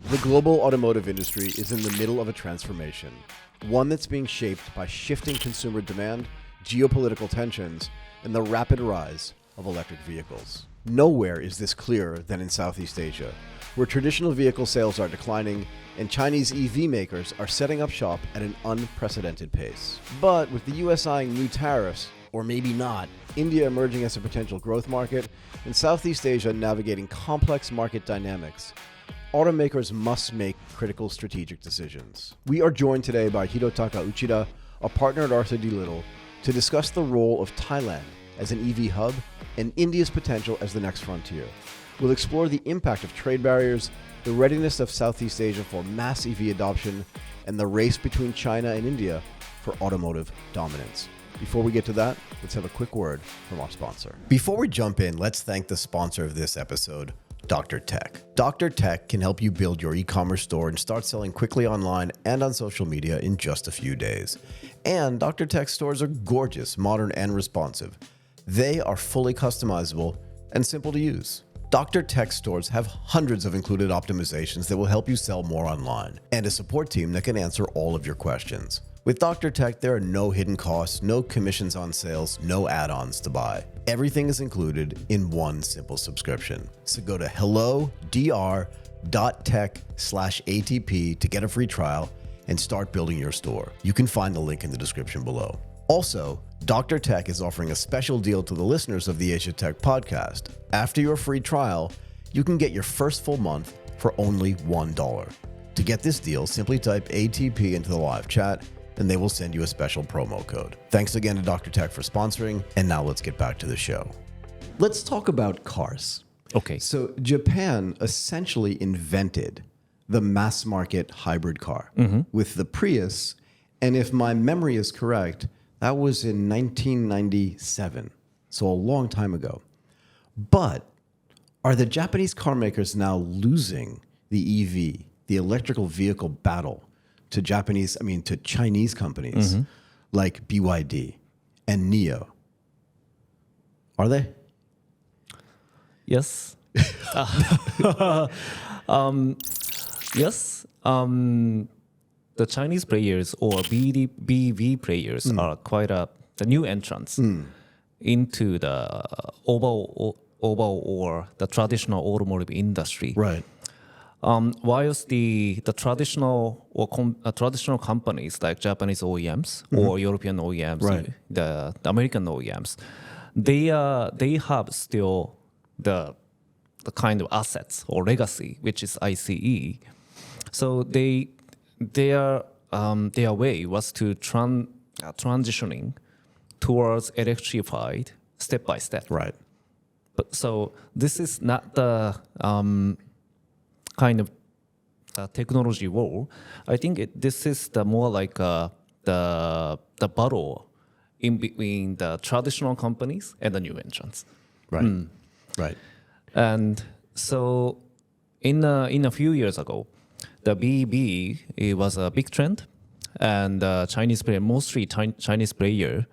The global automotive industry is in the middle of a transformation, one that's being shaped by shifting consumer demand, geopolitical tensions, and the rapid rise of electric vehicles. Nowhere is this clearer than in Southeast Asia, where traditional vehicle sales are declining and Chinese EV makers are setting up shop at an unprecedented pace. But with the US eyeing new tariffs, or maybe not, India emerging as a potential growth market, and Southeast Asia navigating complex market dynamics, automakers must make critical strategic decisions. We are joined today by Hirotaka Uchida, a partner at Arthur D. Little, to discuss the role of Thailand as an EV hub and India's potential as the next frontier. We'll explore the impact of trade barriers, the readiness of Southeast Asia for mass EV adoption, and the race between China and India for automotive dominance. Before we get to that, let's have a quick word from our sponsor. Before we jump in, let's thank the sponsor of this episode, Dr. Tech. Dr. Tech can help you build your e-commerce store and start selling quickly online and on social media in just a few days. And Dr. Tech stores are gorgeous, modern, and responsive. They are fully customizable and simple to use. Dr. Tech stores have hundreds of included optimizations that will help you sell more online, and a support team that can answer all of your questions. With Dr. Tech, there are no hidden costs, no commissions on sales, no add-ons to buy. Everything is included in one simple subscription. So go to hellodr.tech/ATP to get a free trial and start building your store. You can find the link in the description below. Also, Dr. Tech is offering a special deal to the listeners of the Asia Tech podcast. After your free trial, you can get your first full month for only $1. To get this deal, simply type ATP into the live chat and they will send you a special promo code. Thanks again to Dr. Tech for sponsoring, and now let's get back to the show. Let's talk about cars. Okay. So Japan essentially invented the mass market hybrid car with the Prius, and if my memory is correct, that was in 1997, so a long time ago. But are the Japanese car makers now losing the EV, the electrical vehicle battle, to Chinese companies like BYD and NIO? Are they? Yes. Yes. The Chinese players or BV players are quite the new entrants into the overall or the traditional automotive industry. Right. Whilst the traditional or traditional companies like Japanese OEMs or European OEMs, Right. the American OEMs, they have still the kind of assets or legacy, which is ICE. So their way was to transitioning towards electrified step by step. Right. But so this is not the kind of technology war. I think this is the more like the battle in between the traditional companies and the new entrants. Right. Right. And so in a few years ago, the BEV, it was a big trend, and Chinese player, mostly Chinese player,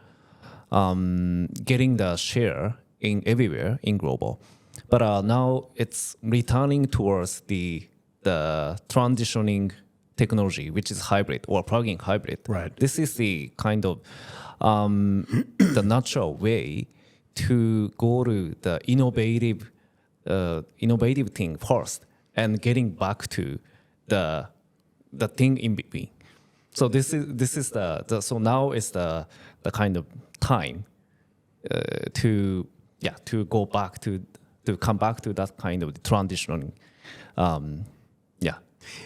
getting the share in everywhere in global. But now it's returning towards the transitioning technology, which is hybrid or plug-in hybrid. Right. This is the kind of the natural way to go to the innovative thing first, and getting back to the thing in between. So this is the so now is the kind of time to go back to come back to that kind of transitioning.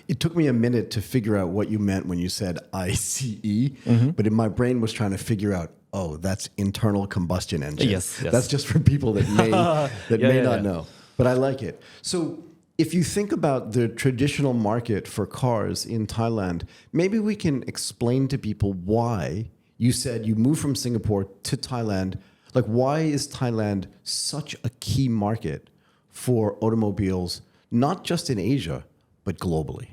It took me a minute to figure out what you meant when you said ICE, but in my brain was trying to figure out, oh, that's internal combustion engine. Yes. That's just for people that may not know. But I like it. So if you think about the traditional market for cars in Thailand, maybe we can explain to people why you said you moved from Singapore to Thailand. Like, why is Thailand such a key market for automobiles, not just in Asia, but globally?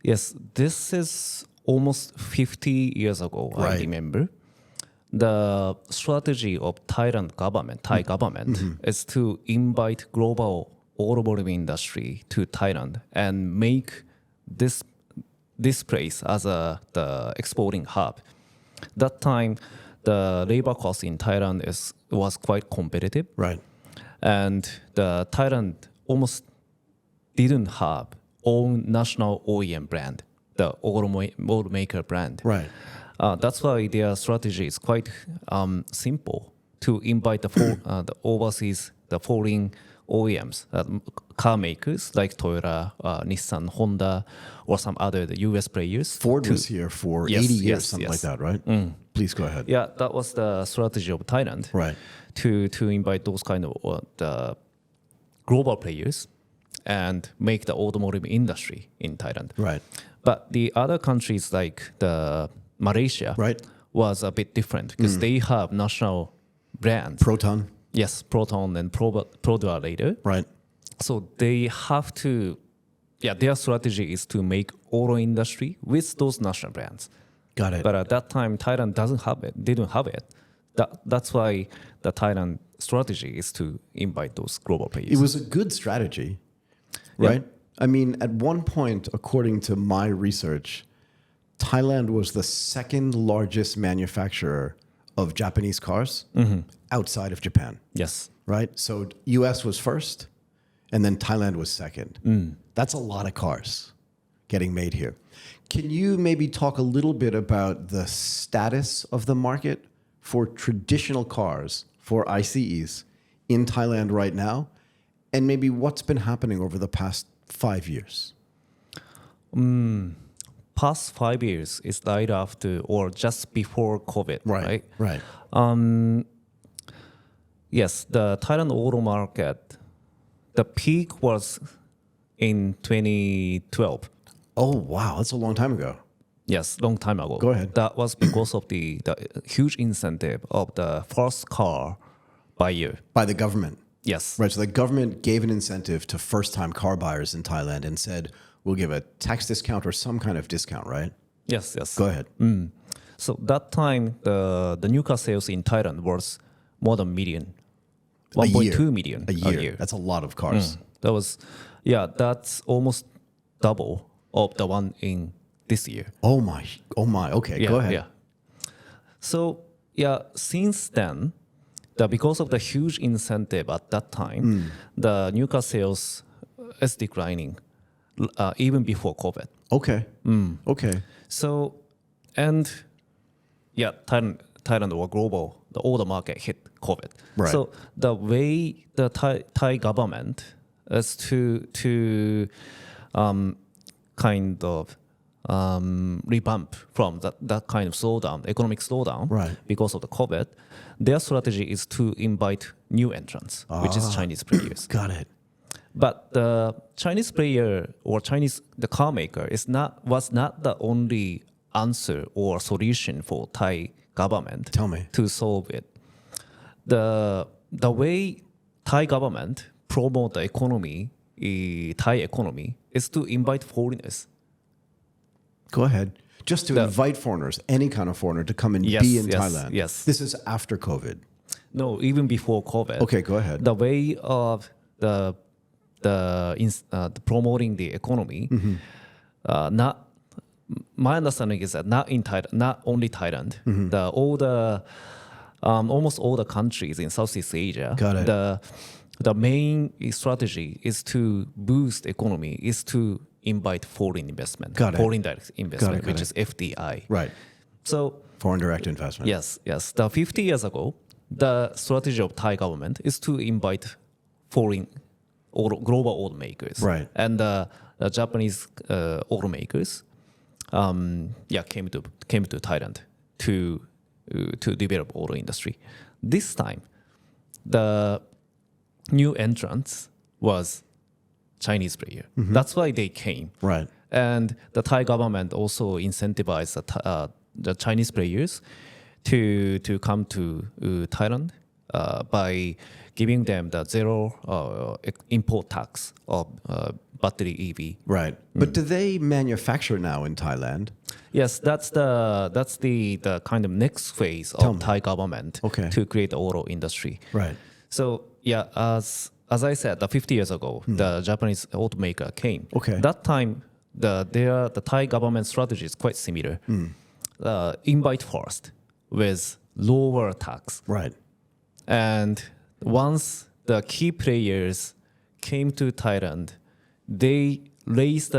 Yes, this is almost 50 years ago, Right. I remember. The strategy of Thai government is to invite global automotive industry to Thailand and make this place as the exporting hub. That time, the labor cost in Thailand was quite competitive. Right. And the Thailand almost didn't have own national OEM brand, the automaker brand. Right. That's why their strategy is quite simple to invite the overseas, the foreign OEMs, car makers like Toyota, Nissan, Honda, or some other the US players. Ford was here for 80 years, something like that, right? Please go ahead. Yeah, that was the strategy of Thailand. Right. To invite those kind of the global players and make the automotive industry in Thailand. Right. But the other countries like the Malaysia Right. was a bit different because they have national brands. Proton. Yes, Proton and Produa later. Right. So they have to, their strategy is to make auto industry with those national brands. Got it. But at that time, Thailand didn't have it. That's why the Thailand strategy is to invite those global players. It was a good strategy, right? I mean, at one point, according to my research, Thailand was the second largest manufacturer of Japanese cars outside of Japan. Yes. Right? So US was first, and then Thailand was second. That's a lot of cars getting made here. Can you maybe talk a little bit about the status of the market for traditional cars, for ICEs, in Thailand right now, and maybe what's been happening over the past 5 years? Past 5 years is right after or just before COVID, right? Right. Yes, the Thailand auto market, the peak was in 2012. Oh, wow. That's a long time ago. Yes, long time ago. Go ahead. That was because of the huge incentive of the first car buyer. By the government. Yes. Right. So the government gave an incentive to first-time car buyers in Thailand and said, we'll give a tax discount or some kind of discount, right? Yes. Go ahead. So that time, the new car sales in Thailand was more than million. 1.2 million a year. That's a lot of cars. That's almost double of the one in this year. Oh my. Okay, go ahead. Yeah. So since then, because of the huge incentive at that time, the new car sales is declining, even before COVID. Okay. Okay. So, and Thailand or global, the older market hit COVID. Right. So the way the Thai government is to kind of revamp from that kind of slowdown, economic slowdown, right, because of the COVID, their strategy is to invite new entrants, which is Chinese players. Got it. But the Chinese player or the car maker was not the only answer or solution for Thai government. Tell me. To solve it. The way Thai government promote the economy, Thai economy, is to invite foreigners. Go ahead. Just to invite foreigners, any kind of foreigner, to come and be in Thailand. Yes. This is after COVID. No, even before COVID. Okay, go ahead. The way of the promoting the economy, my understanding is that not in Thailand, not only Thailand, almost all the countries in Southeast Asia. Got it. The main strategy is to boost economy, is to invite foreign investment, foreign direct investment, which is FDI. Right. So foreign direct investment. Yes. The 50 years ago, the strategy of Thai government is to invite foreign global automakers. Right. And the Japanese automakers, came to Thailand to develop auto industry. This time, the new entrants was Chinese player. That's why they came. Right. And the Thai government also incentivized the Chinese players to come to Thailand by giving them the zero import tax of battery EV. Right. But do they manufacture now in Thailand? Yes, that's the kind of next phase of Thai government Okay. to create the auto industry. Right. So as as I said, 50 years ago, the Japanese automaker came. Okay. That time, the Thai government strategy is quite similar. Invite first with lower tax. Right. And once the key players came to Thailand, they raised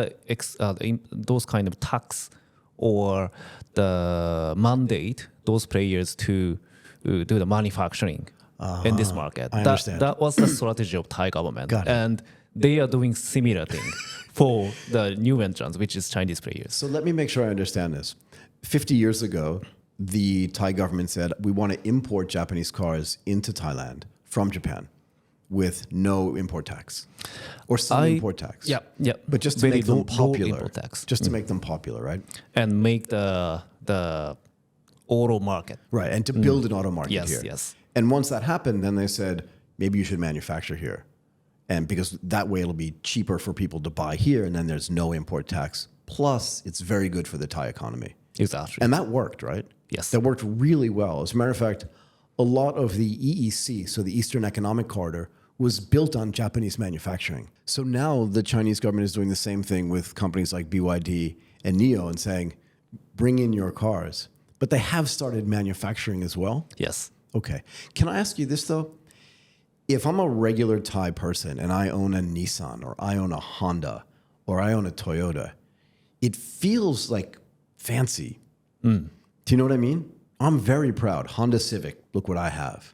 those kind of tax or the mandate those players to do the manufacturing in this market. I understand. That was the strategy of Thai government. Got it. And they are doing similar thing for the new entrants, which is Chinese players. So let me make sure I understand this. 50 years ago, the Thai government said, we want to import Japanese cars into Thailand from Japan with no import tax or some import tax. Yeah. But just to Very make them low popular. import tax. Just to make them popular, right? And make the auto market. Right, and to build an auto market here. Yes. And once that happened, then they said, maybe you should manufacture here. And because that way it'll be cheaper for people to buy here, and then there's no import tax. Plus, it's very good for the Thai economy. Exactly. And that worked, right? Yes. That worked really well. As a matter of fact, a lot of the EEC, so the Eastern Economic Corridor, was built on Japanese manufacturing. So now the Chinese government is doing the same thing with companies like BYD and NIO and saying, bring in your cars. But they have started manufacturing as well. Yes. Okay. Can I ask you this, though? If I'm a regular Thai person and I own a Nissan or I own a Honda or I own a Toyota, it feels like fancy. Do you know what I mean? I'm very proud. Honda Civic, look what I have.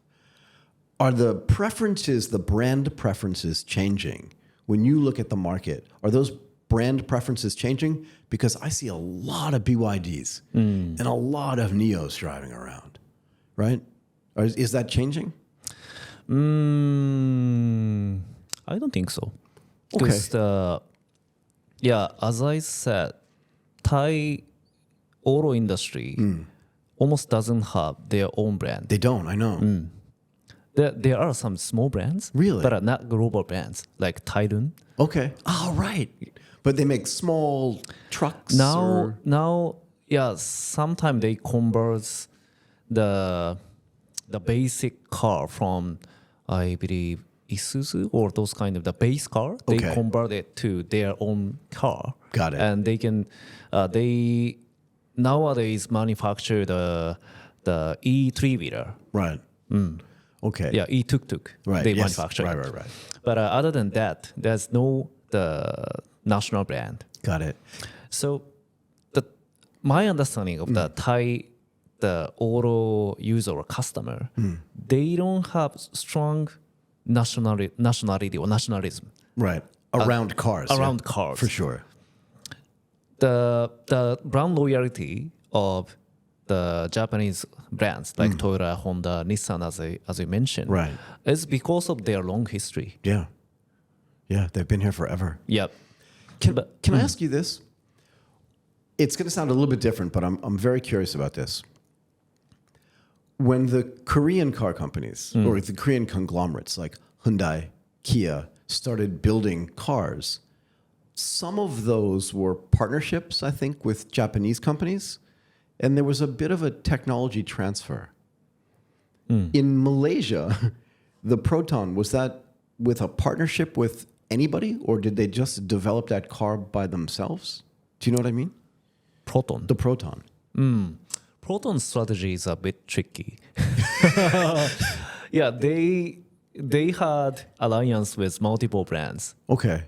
Are the preferences, the brand preferences changing? When you look at the market, are those brand preferences changing? Because I see a lot of BYDs and a lot of NIOs driving around, right? Or is that changing? I don't think so. Okay. Because, as I said, Thai auto industry almost doesn't have their own brand. They don't, I know. There are some small brands, Really? but are not global brands like Thailand. Okay. Oh, right. But they make small trucks. Now, sometimes they convert the basic car from, I believe, Isuzu or those kind of the base car. They Okay. convert it to their own car. Got it. And they can, they nowadays manufacture the e-3-wheeler. Right. Okay. Yeah, e-tuk-tuk. Right. They Yes. manufacture. Right. But other than that, there's no the national brand. Got it. So my understanding of the Thai, the auto user or customer, they don't have strong nationality or nationalism Right. Around cars. around yeah. cars. For sure. The brand loyalty of the Japanese brands like Toyota, Honda, Nissan, as you mentioned, Right. is because of their long history. Yeah. Yeah. They've been here forever. Yep. Can I ask you this? It's going to sound a little bit different, but I'm very curious about this. When the Korean car companies or the Korean conglomerates like Hyundai, Kia started building cars, some of those were partnerships, I think, with Japanese companies, and there was a bit of a technology transfer. In Malaysia, the Proton, was that with a partnership with anybody, or did they just develop that car by themselves? Do you know what I mean? Proton. The Proton. Proton strategy is a bit tricky. Yeah, they had alliance with multiple brands. Okay.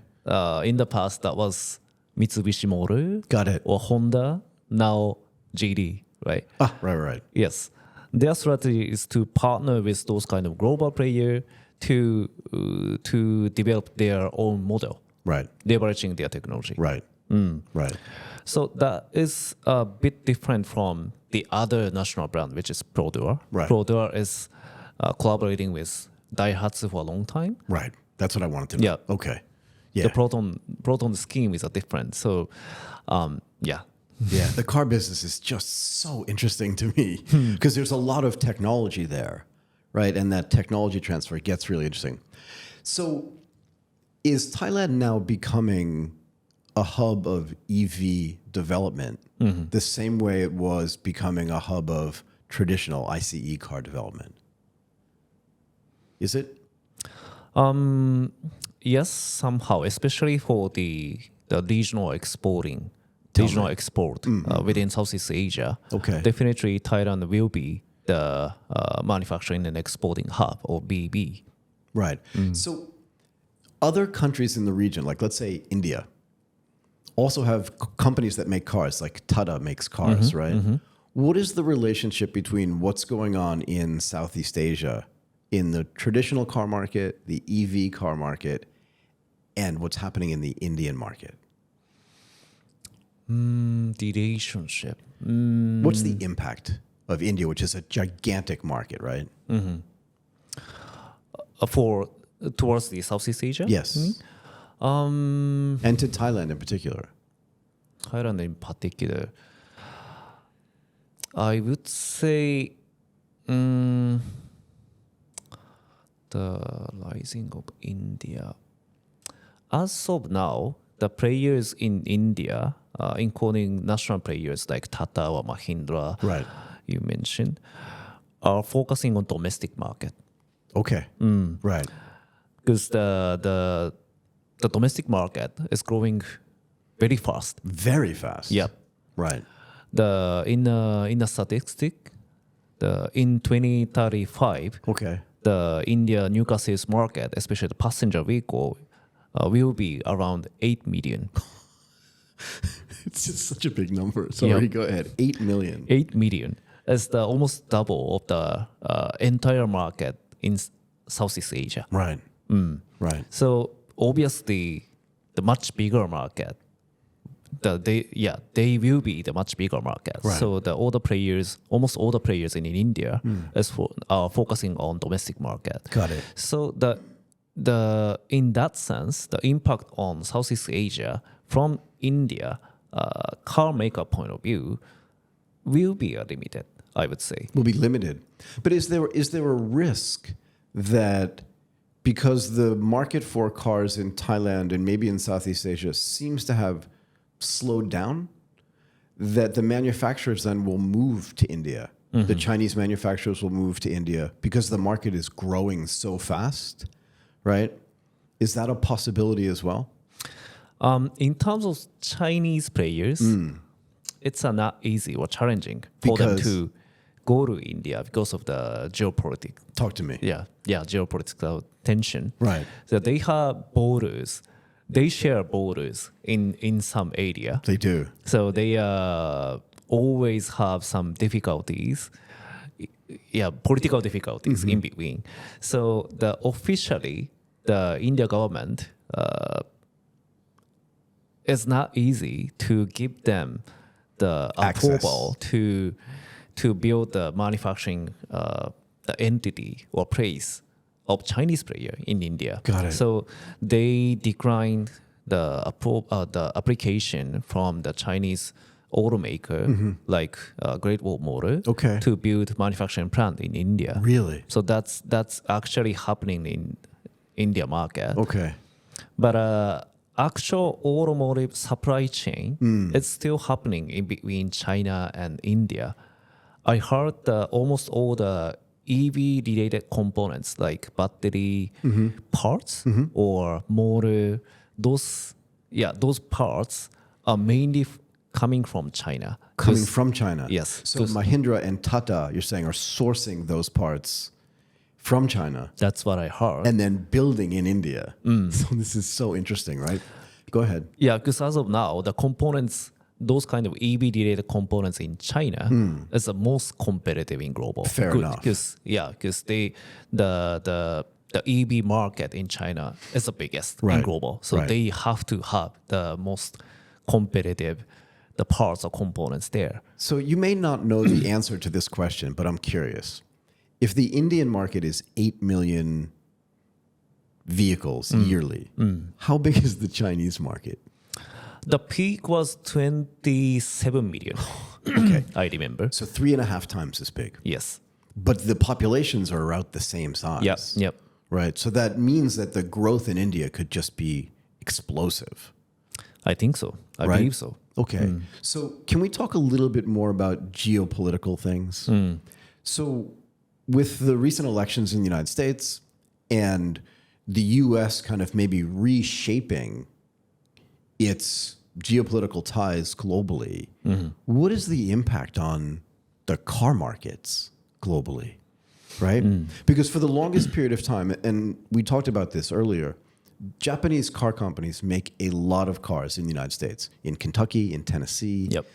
In the past, that was Mitsubishi Motor Got it. or Honda, now GD, right? Ah, right. Yes. Their strategy is to partner with those kind of global players to develop their own model, Right. leveraging their technology. Right. Right. So that is a bit different from the other national brand, which is Prodor. Right. Prodor is collaborating with Daihatsu for a long time. Right. That's what I wanted to know. Yeah. Okay. Yeah. The Proton scheme is a different. So, yeah. Yeah. The car business is just so interesting to me because there's a lot of technology there, right? And that technology transfer gets really interesting. So is Thailand now becoming a hub of EV development the same way it was becoming a hub of traditional ICE car development? Is it? Yes, somehow, especially for the regional exporting, regional export within Southeast Asia. Okay. Definitely, Thailand will be the manufacturing and exporting hub, or BB. Right. So other countries in the region, like let's say India, also have companies that make cars, like Tata makes cars, right? What is the relationship between what's going on in Southeast Asia in the traditional car market, the EV car market, and what's happening in the Indian market? The relationship. What's the impact of India, which is a gigantic market, right? For towards the Southeast Asia? Yes. And to Thailand in particular. Thailand in particular. I would say the rising of India. As of now, the players in India, including national players like Tata or Mahindra, Right. you mentioned, are focusing on domestic market. Okay. Right. Because the domestic market is growing very fast. Very fast. Yep. Right. In the statistic, in 2035, Okay. the India new car sales market, especially the passenger vehicle, will be around 8 million. It's just such a big number. Sorry, Yep. go ahead. 8 million. 8 million is the almost double of the entire market in Southeast Asia. Right. Right. So obviously, the much bigger market, they will be the much bigger market. Right. So almost all the players in India are focusing on domestic market. Got it. So in that sense, the impact on Southeast Asia from India car maker point of view will be limited, I would say. Will be limited. But is there a risk that because the market for cars in Thailand and maybe in Southeast Asia seems to have slowed down, that the manufacturers then will move to India? The Chinese manufacturers will move to India because the market is growing so fast, right? Is that a possibility as well? In terms of Chinese players, it's not easy or challenging for them Because- to go to India because of the geopolitics. Talk to me. Yeah, geopolitical tension. Right. So they have borders. They share borders in some area. They do. So they always have some difficulties. Yeah, political difficulties in between. So officially, the India government it's not easy to give them the Access. approval to build the manufacturing the entity or place of Chinese player in India. Got it. So they declined the application from the Chinese automaker like Great Wall Motor Okay. to build manufacturing plant in India. Really? So that's actually happening in India market. Okay. But actual automotive supply chain is still happening in between China and India. I heard almost all the EV related components like battery parts or motor, those parts are mainly coming from China. Coming from China. Yes. So Mahindra and Tata, you're saying, are sourcing those parts from China That's what I heard. and then building in India. So this is so interesting, right? Go ahead. Yeah, because as of now, the components, those kind of EV-related components in China is the most competitive in global. Fair enough. Because the EV market in China is the biggest in Right. global. So Right. they have to have the most competitive the parts or components there. So you may not know the answer to this question, but I'm curious. If the Indian market is 8 million vehicles yearly, how big is the Chinese market? The peak was 27 million. Okay. I remember. So 3.5 times as big. Yes. But the populations are about the same size. Yep. Right. So that means that the growth in India could just be explosive. I think so. I Right. believe so. Okay. So can we talk a little bit more about geopolitical things? So with the recent elections in the United States and the U.S. kind of maybe reshaping its geopolitical ties globally, what is the impact on the car markets globally, right? Because for the longest period of time, and we talked about this earlier, Japanese car companies make a lot of cars in the United States, in Kentucky, in Tennessee, Yep.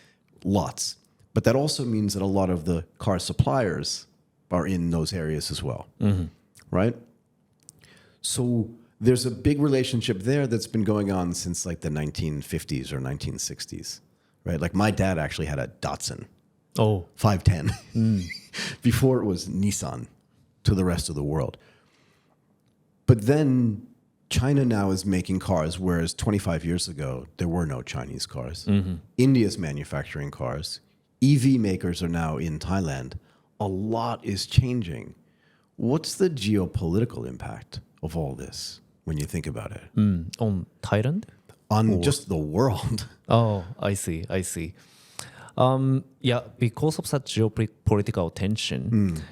lots. But that also means that a lot of the car suppliers are in those areas as well, right? So there's a big relationship there that's been going on since like the 1950s or 1960s, right? Like my dad actually had a Datsun Oh. 510 before it was Nissan to the rest of the world. But then China now is making cars, whereas 25 years ago, there were no Chinese cars. India's manufacturing cars. EV makers are now in Thailand. A lot is changing. What's the geopolitical impact of all this when you think about it? On Thailand? On just the world. Oh, I see. I see. Yeah, because of such geopolitical tension,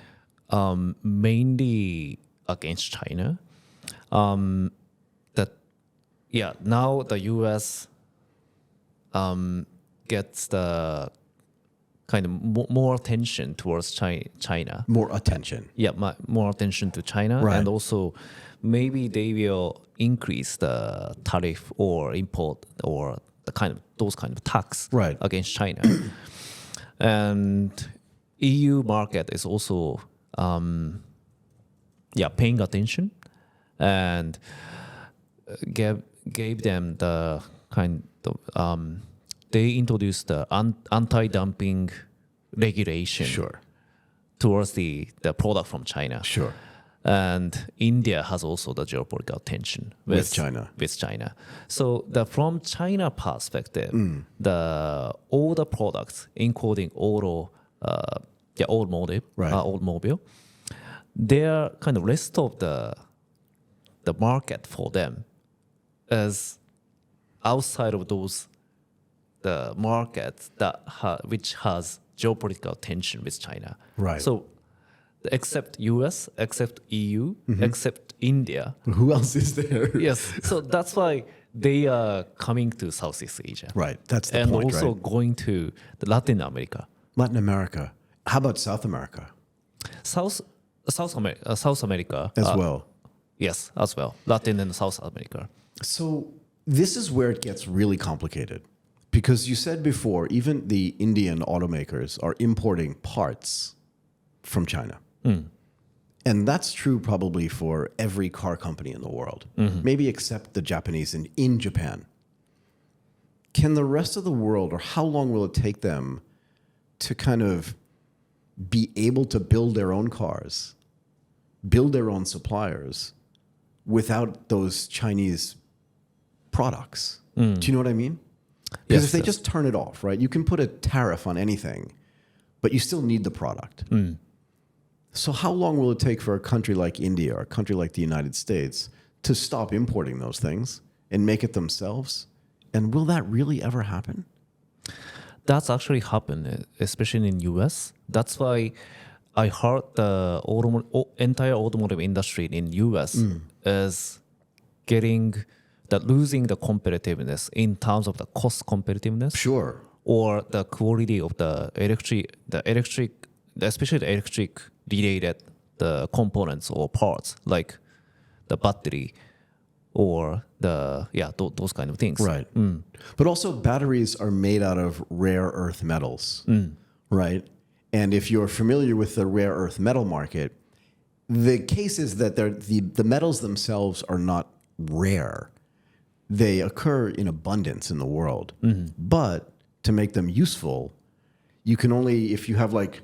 mainly against China, that now the U.S. Gets the kind of more attention towards China. More attention. Yeah, more attention to China, Right. and also maybe they will increase the tariff or import or those kind of tax Right. against China. And EU market is also paying attention and gave them the kind of they introduced the anti-dumping regulation Sure. towards the product from China. Sure. And India has also the geopolitical tension With China. With China. So from China perspective, all the products, including automotive, Right. automobile, their kind of rest of the market for them is outside of those the markets which has geopolitical tension with China. Right. So except US, except EU, except India. Who else is there? Yes. So that's why they are coming to Southeast Asia. Right. That's the And point, also right? going to the Latin America. Latin America. How about South America South America. as well? Yes, as well. Latin and South America. So this is where it gets really complicated. Because you said before, even the Indian automakers are importing parts from China. And that's true probably for every car company in the world, maybe except the Japanese in Japan. Can the rest of the world, or how long will it take them to kind of be able to build their own cars, build their own suppliers without those Chinese products? Do you know what I mean? Because Yes, if they yes. just turn it off, right, you can put a tariff on anything, but you still need the product. So how long will it take for a country like India or a country like the United States to stop importing those things and make it themselves? And will that really ever happen? That's actually happened, especially in US. That's why I heard the entire automotive industry in US is losing the competitiveness in terms of the cost competitiveness. Sure. Or the quality of the electric, especially the electric related the components or parts like the battery or those kind of things. Right. But also batteries are made out of rare earth metals, right? And if you're familiar with the rare earth metal market, the case is that the metals themselves are not rare. They occur in abundance in the world. But to make them useful, you can only, if you have like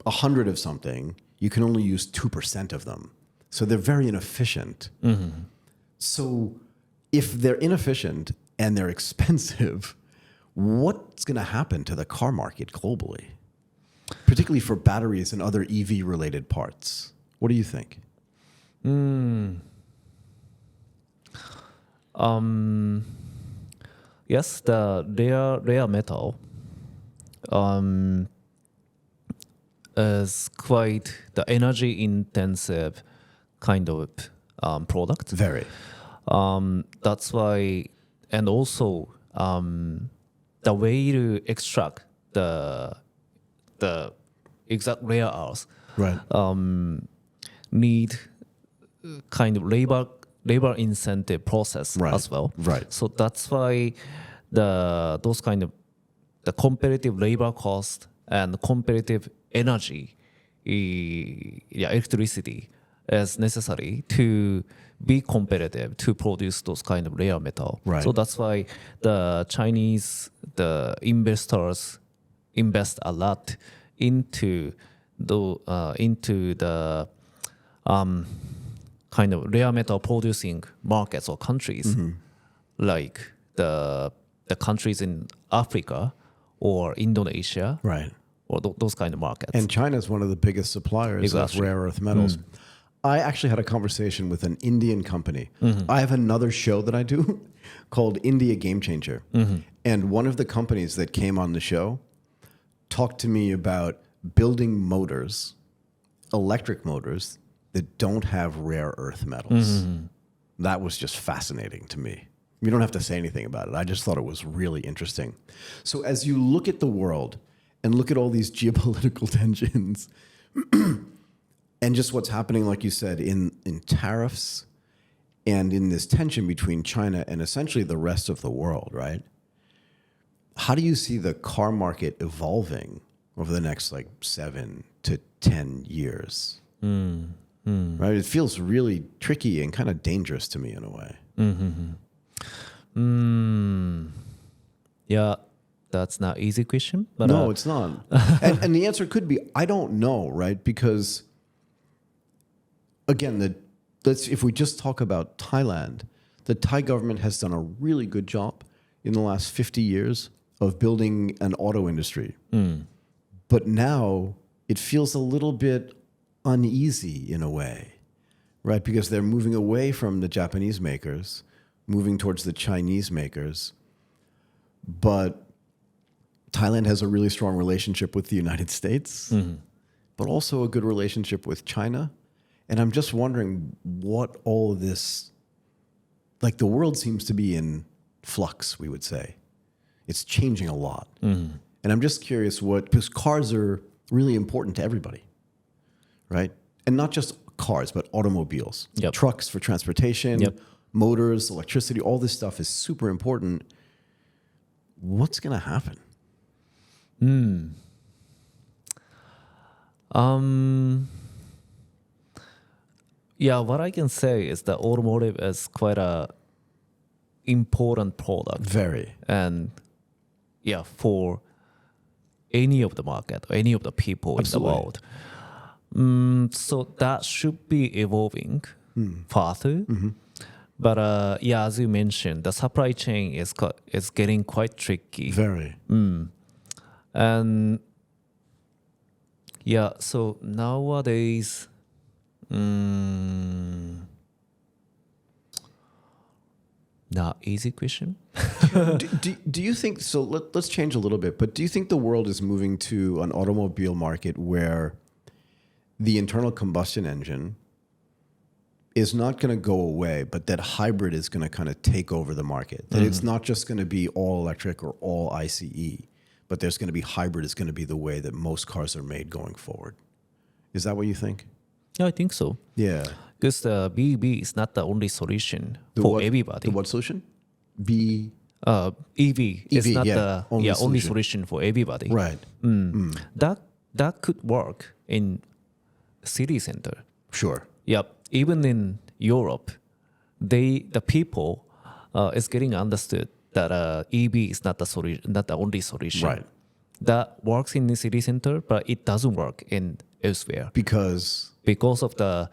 100 of something, you can only use 2% of them. So they're very inefficient. So if they're inefficient and they're expensive, what's going to happen to the car market globally? Particularly for batteries and other EV-related parts. What do you think? Yes, the rare metal is quite the energy intensive kind of product. Very. That's why, and also the way to extract the exact rare earths Right. need kind of labor incentive process Right. as well. Right. So that's why those kind of the competitive labor cost and competitive energy, electricity is necessary to be competitive to produce those kind of rare metal. Right. So that's why the Chinese investors invest a lot into the kind of rare metal producing markets or countries, like the countries in Africa or Indonesia, Right. or those kind of markets. And China is one of the biggest suppliers Exactly. of rare earth metals. I actually had a conversation with an Indian company. I have another show that I do called India Game Changer. And one of the companies that came on the show talked to me about building motors, electric motors, that don't have rare earth metals. That was just fascinating to me. You don't have to say anything about it. I just thought it was really interesting. So as you look at the world and look at all these geopolitical tensions and just what's happening, like you said, in tariffs and in this tension between China and essentially the rest of the world, right? How do you see the car market evolving over the next 7 to 10 years? Right? It feels really tricky and kind of dangerous to me in a way. Yeah, that's not easy question. But No, it's not. and the answer could be, I don't know, right? Because again, if we just talk about Thailand, the Thai government has done a really good job in the last 50 years of building an auto industry. But now it feels a little bit uneasy in a way, right? Because they're moving away from the Japanese makers, moving towards the Chinese makers. But Thailand has a really strong relationship with the United States, but also a good relationship with China. And I'm just wondering what all of this, the world seems to be in flux, we would say. It's changing a lot. And I'm just curious because cars are really important to everybody, right? And not just cars, but automobiles, trucks for transportation, motors, electricity, all this stuff is super important. What's going to happen? Yeah, what I can say is that automotive is quite a important product. Very. And yeah, for any of the market or any of the people Absolutely. in the world. So that should be evolving further. But as you mentioned, the supply chain is getting quite tricky. Very. And yeah, so nowadays, not easy question. do you think, so let's change a little bit, but do you think the world is moving to an automobile market where the internal combustion engine is not going to go away, but that hybrid is going to kind of take over the market? That it's not just going to be all electric or all ICE, but there's going to be hybrid is going to be the way that most cars are made going forward. Is that what you think? Yeah, I think so. Yeah. Because the BEV is not the only solution The for what- everybody. The what solution? EV is not the only only solution. solution for everybody. Right. That could work in city center. Sure. Yep. Even in Europe, the people is getting understood that EV is not the only solution. Right. That works in the city center, but it doesn't work in elsewhere Because of the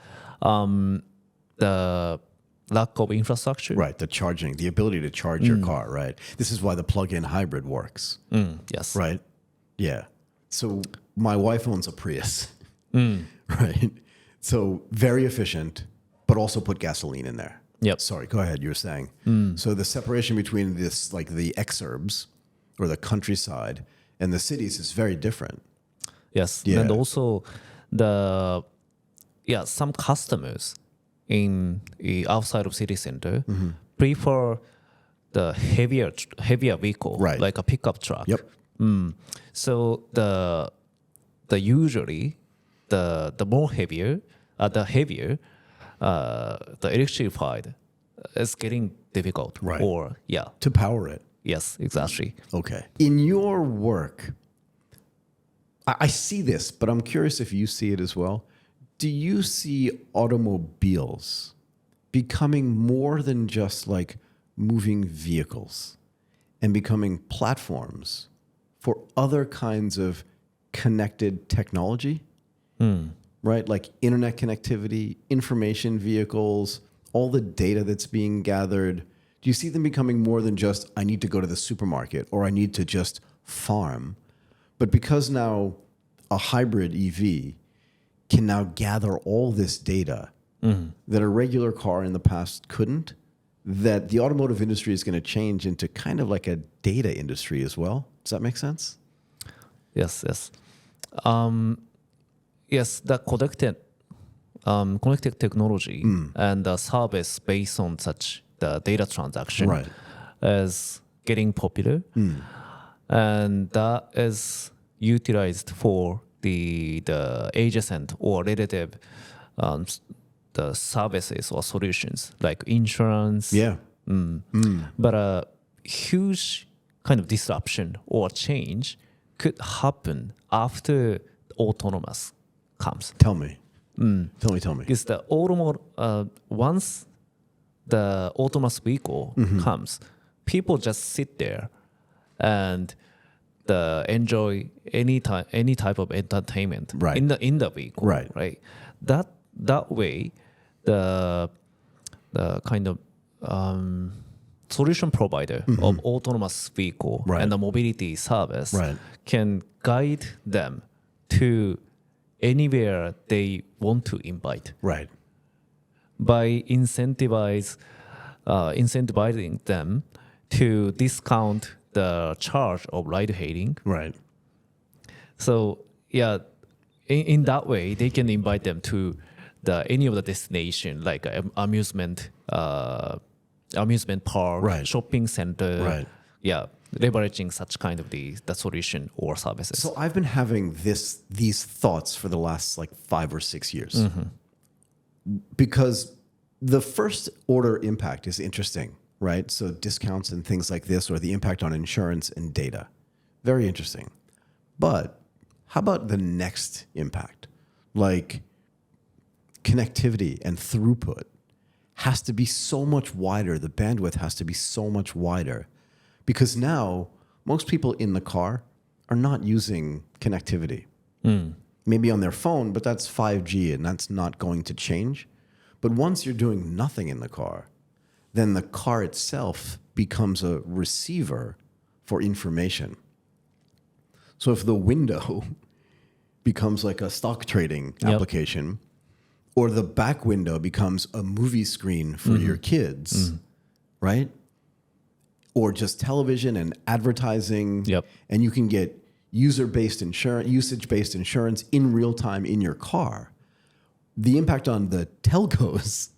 lack of infrastructure. right, the ability to charge your car, right? This is why the plug-in hybrid works, Yes. right? Yeah. So my wife owns a Prius, right? So very efficient, but also put gasoline in there. Yep. Sorry, go ahead. You were saying. So the separation between this, the exurbs or the countryside and the cities is very different. Yes. Yeah. And also some customers outside of city center prefer the heavier vehicle, Right. like a pickup truck. Yep. So the usually the more heavier, the electrified is getting difficult. Right. Or To power it. yes, exactly. Okay. In your work, I see this, but I'm curious if you see it as well. Do you see automobiles becoming more than just like moving vehicles and becoming platforms for other kinds of connected technology? Right? Like internet connectivity, information vehicles, all the data that's being gathered. Do you see them becoming more than just, I need to go to the supermarket or I need to just farm? But because now a hybrid EV can now gather all this data that a regular car in the past couldn't, that the automotive industry is going to change into kind of like a data industry as well. Does that make sense? Yes. Yes, the connected technology and the service based on such the data transaction Right. is getting popular, and that is utilized for the adjacent or relative the services or solutions like insurance. Yeah. But a huge kind of disruption or change could happen after autonomous comes. Tell me. Tell me. Because the once the autonomous vehicle comes, people just sit there and enjoy any type of entertainment Right. in the vehicle. Right. That way, the kind of solution provider of autonomous vehicle Right. and the mobility service Right. can guide them to anywhere they want to invite Right. by incentivizing them to discount the charge of ride hailing. Right. So in that way they can invite them to any of the destination like amusement park, Right. shopping center. Right. Leveraging such kind of the solution or services. So I've been having these thoughts for the last like 5 or 6 years. Because the first order impact is interesting, right? So discounts and things like this, or the impact on insurance and data. Very interesting. But how about the next impact? Like connectivity and throughput has to be so much wider. The bandwidth has to be so much wider. Because now most people in the car are not using connectivity. Maybe on their phone, but that's 5G and that's not going to change. But once you're doing nothing in the car, then the car itself becomes a receiver for information. So if the window becomes like a stock trading application, or the back window becomes a movie screen for your kids, right? Or just television and advertising, and you can get usage-based insurance in real time in your car. The impact on the telcos,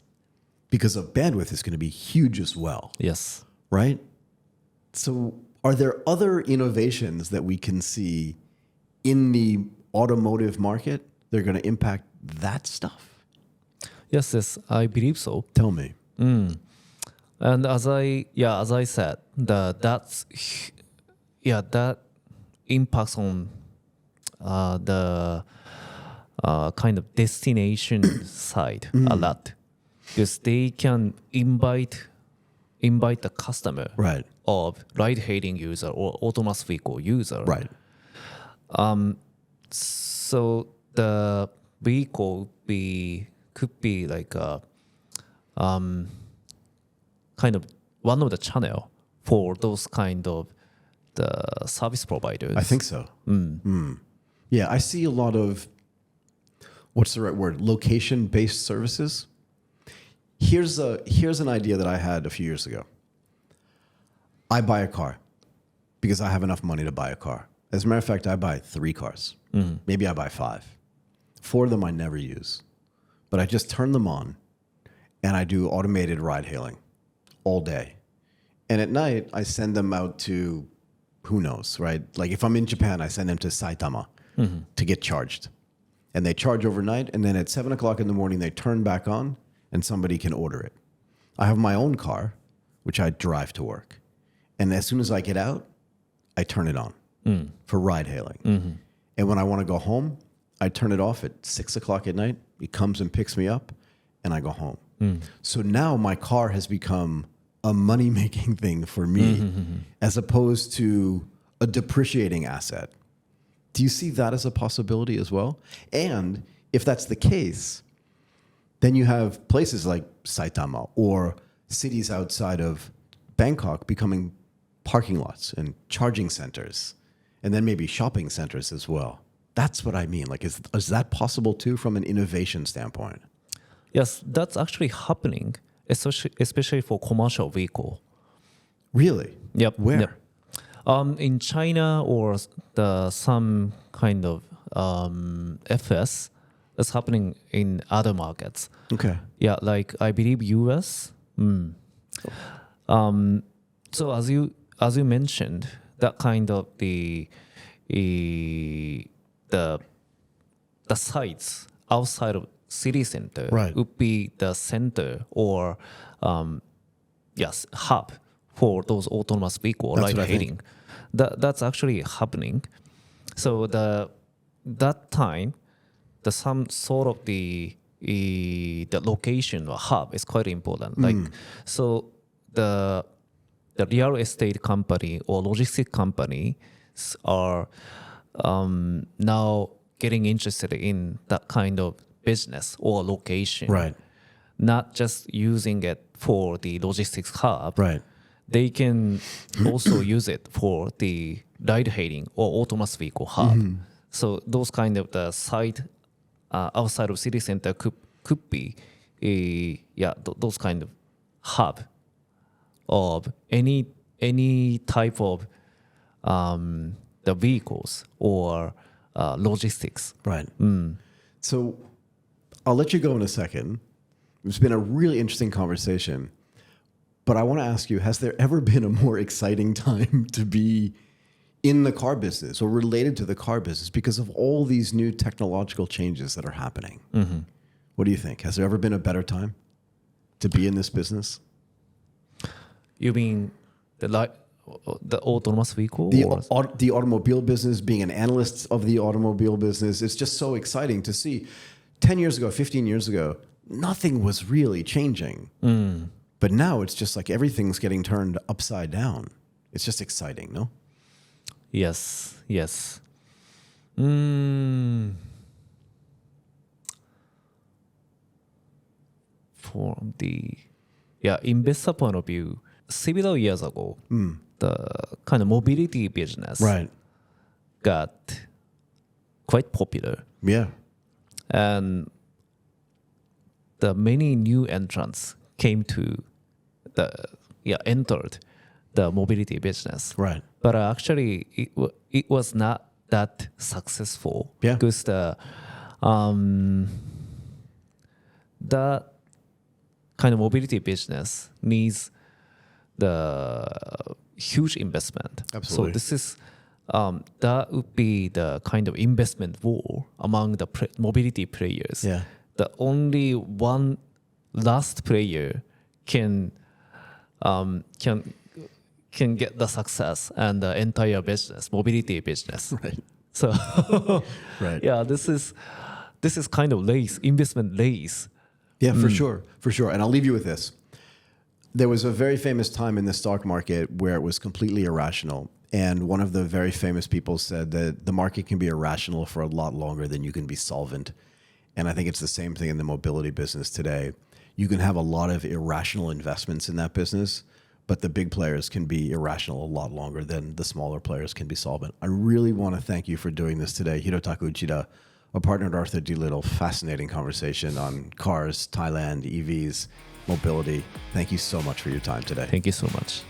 because of bandwidth, is going to be huge as well. Yes. Right? So are there other innovations that we can see in the automotive market that are going to impact that stuff? Yes, I believe so. Tell me. And as I said, that impacts on the kind of destination side a lot, because they can invite the customer Right. of ride-hailing user or autonomous vehicle user. Right. So the vehicle could be like a kind of one of the channel for those kind of the service providers. I think so. Yeah, I see a lot of, what's the right word? Location-based services. Here's an idea that I had a few years ago. I buy a car because I have enough money to buy a car. As a matter of fact, I buy 3 cars. Maybe I buy 5. 4 of them I never use. But I just turn them on, and I do automated ride hailing all day. And at night, I send them out to, who knows, right? Like if I'm in Japan, I send them to Saitama to get charged. And they charge overnight, and then at 7 o'clock in the morning, they turn back on, and somebody can order it. I have my own car, which I drive to work. And as soon as I get out, I turn it on for ride hailing. And when I want to go home, I turn it off at 6 o'clock at night. It comes and picks me up, and I go home. So now my car has become a money-making thing for me as opposed to a depreciating asset. Do you see that as a possibility as well? And if that's the case, then you have places like Saitama or cities outside of Bangkok becoming parking lots and charging centers, and then maybe shopping centers as well. That's what I mean. Like, is that possible too from an innovation standpoint? Yes, that's actually happening, especially for commercial vehicle. Really? Yep. Where? Yep. In China or some kind of FS, that's happening in other markets. Okay. Yeah, like I believe US. So as you mentioned, that kind of the sites outside of city center would be the center or hub for those autonomous vehicle ride hailing. That's actually happening. So that time, some sort of the location or hub is quite important. Like so the real estate company or logistic company are now getting interested in that kind of business or location. Right. Not just using it for the logistics hub. Right. They can also use it for the ride hailing or autonomous vehicle hub. So those kind of the site outside of city center could be those kind of hub of any type of the vehicles or logistics. Right. So I'll let you go in a second. It's been a really interesting conversation. But I want to ask you, has there ever been a more exciting time to be in the car business or related to the car business because of all these new technological changes that are happening? What do you think? Has there ever been a better time to be in this business? You mean the autonomous vehicle? The automobile business, being an analyst of the automobile business, it's just so exciting to see. 10 years ago, 15 years ago, nothing was really changing. But now it's just like everything's getting turned upside down. It's just exciting, no? Yes. From the investor point of view, several years ago, the kind of mobility business got quite popular. Yeah. And the many new entrants entered the mobility business. Right. But actually, it was not that successful because the kind of mobility business needs the huge investment. Absolutely. So this is that would be the kind of investment war among the mobility players. Yeah. The only one last player can get the success and the entire business, mobility business. Right. So Right. this is kind of investment race. Yeah, for sure. And I'll leave you with this. There was a very famous time in the stock market where it was completely irrational. And one of the very famous people said that the market can be irrational for a lot longer than you can be solvent. And I think it's the same thing in the mobility business today. You can have a lot of irrational investments in that business, but the big players can be irrational a lot longer than the smaller players can be solvent. I really want to thank you for doing this today. Hirotaka Uchida, a partner at Arthur D. Little. Fascinating conversation on cars, Thailand, EVs, mobility. Thank you so much for your time today. Thank you so much.